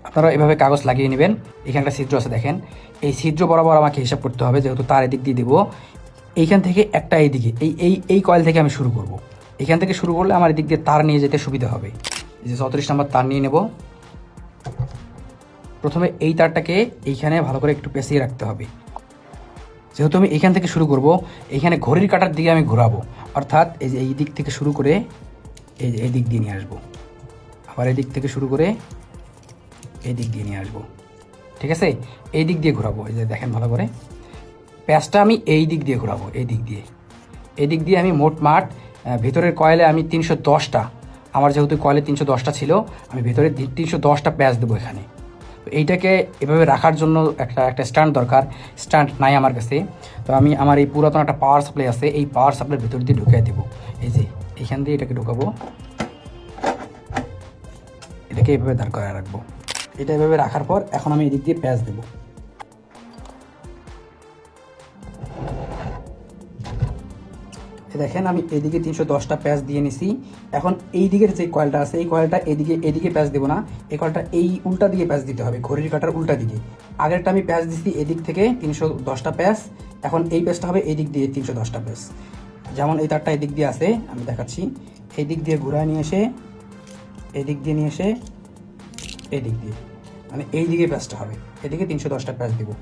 আপনারা এভাবে কাগজ লাগিয়ে নেবেন। এখানে একটা ছিদ্র আছে দেখেন, এই ছিদ্র বরাবর আমাকে হিসাব করতে হবে, যেহেতু তার এদিক দিয়ে দেবো। এইখান থেকে একটা এইদিকে এই কয়েল থেকে আমি শুরু করব। এখান থেকে শুরু করলে আমার এদিক দিয়ে তার নিয়ে যেতে সুবিধা হবে। এই যে 34 নম্বর তার নিয়ে নেব। প্রথমে এই তারটাকে এইখানে ভালো করে একটু পেঁচিয়ে রাখতে হবে। যেহেতু আমি এইখান থেকে শুরু করব, এইখানে ঘড়ির কাঁটার দিকে আমি ঘোরাবো, অর্থাৎ এই যে এই দিক থেকে শুরু করে এই যে এই দিক দিয়ে নিয়ে আসবো, আবার এই দিক থেকে শুরু করে এই দিক দিয়ে নিয়ে আসবো। ঠিক আছে, এই দিক দিয়ে ঘোরাবো। এই যে দেখেন ভালো করে, প্যাঁচটা আমি এই দিক দিয়ে ঘোরাবো, এই দিক দিয়ে আমি মোটমাট ভিতরের কয়েলে আমি 310টা, আমার যেহেতু কয়েলে 310টা ছিল, আমি ভিতরে 310টা প্যাঁচ দেবো এখানে। তো এইটাকে এভাবে রাখার জন্য একটা স্ট্যান্ড দরকার। স্ট্যান্ড নাই আমার কাছে, তো আমি আমার এই পুরাতন একটা পাওয়ার সাপ্লাই আছে, এই পাওয়ার সাপ্লাইয়ের ভিতর দিয়ে ঢুকিয়ে দেবো। এই যে এইখান দিয়ে এটাকে ঢুকাবো, এটাকে এইভাবে দাঁড় করে রাখবো। এটা এভাবে রাখার পর এখন আমি এদিক দিয়ে প্যাঁচ দেবো। দেখেন আমি এদিকে 310টা প্যাঁচ দিয়ে নিছি। এখন এই দিকের যে কয়েলটা আছে, এই কয়েলটা এদিকে প্যাঁচ দেবো না, এই কয়েলটা এই উল্টা দিকে প্যাঁচ দিতে হবে, ঘড়ির কাঁটার উল্টা দিকে। আগেরটা আমি প্যাঁচ দিচ্ছি এদিক থেকে 310টা প্যাঁচ, এখন এই প্যাঁচটা হবে এই দিক দিয়ে 310টা প্যাঁচ। যেমন এই তারটা এদিক দিয়ে আছে, আমি দেখাচ্ছি, এই দিক দিয়ে ঘুরায় নিয়ে এসে এদিক দিয়ে নিয়ে এসে এদিক দিয়ে, মানে এই দিকে প্যাঁচটা হবে, এদিকে 310টা প্যাঁচ দেবো।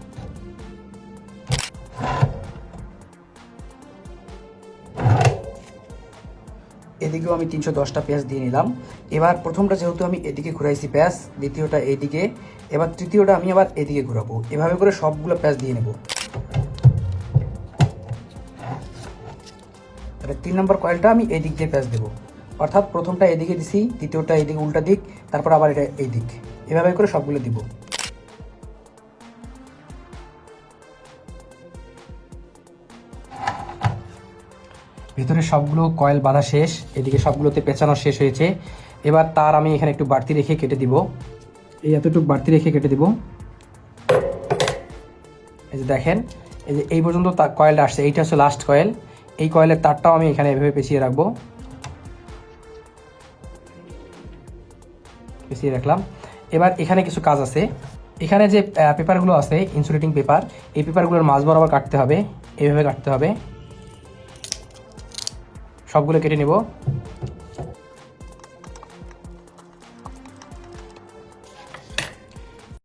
এদিকেও আমি 310টা প্যাঁচ দিয়ে নিলাম। এবার প্রথমটা যেহেতু আমি এদিকে ঘুরাইছি প্যাঁচ, দ্বিতীয়টা এইদিকে, এবার তৃতীয়টা আমি আবার এদিকে ঘুরাবো। এভাবে করে সবগুলো প্যাঁচ দিয়ে নেব। তাহলে 3 নম্বর কয়েলটা আমি এদিক দিয়ে প্যাঁচ দেবো, অর্থাৎ প্রথমটা এদিকে দিছি, দ্বিতীয়টা এদিকে উল্টা দিক, তারপর আবার এটা এই দিক, এভাবে করে সবগুলো দিব। ভিতরে সবগুলো কয়েল বাঁধা শেষ, এদিকে সবগুলোতে পেঁচানো শেষ হয়েছে। এবার তার আমি এখানে একটু বাড়তি রেখে কেটে দিব, এই এতটুকু বাড়তি রেখে কেটে দিব। এই যে দেখেন, এই যে এই পর্যন্ত তার কয়েলটা আসছে, এইটা হচ্ছে লাস্ট কয়েল। এই কয়েলের তারটাও আমি এখানে এভাবে পেঁচিয়ে রাখবো, পেঁচিয়ে রাখলাম। এবার এখানে কিছু কাজ আছে। এখানে যে পেপারগুলো আছে, ইনসুলেটিং পেপার, এই পেপারগুলোর মাঝ বরাবর কাটতে হবে, এইভাবে কাটতে হবে। সবগুলো কেটে নেব।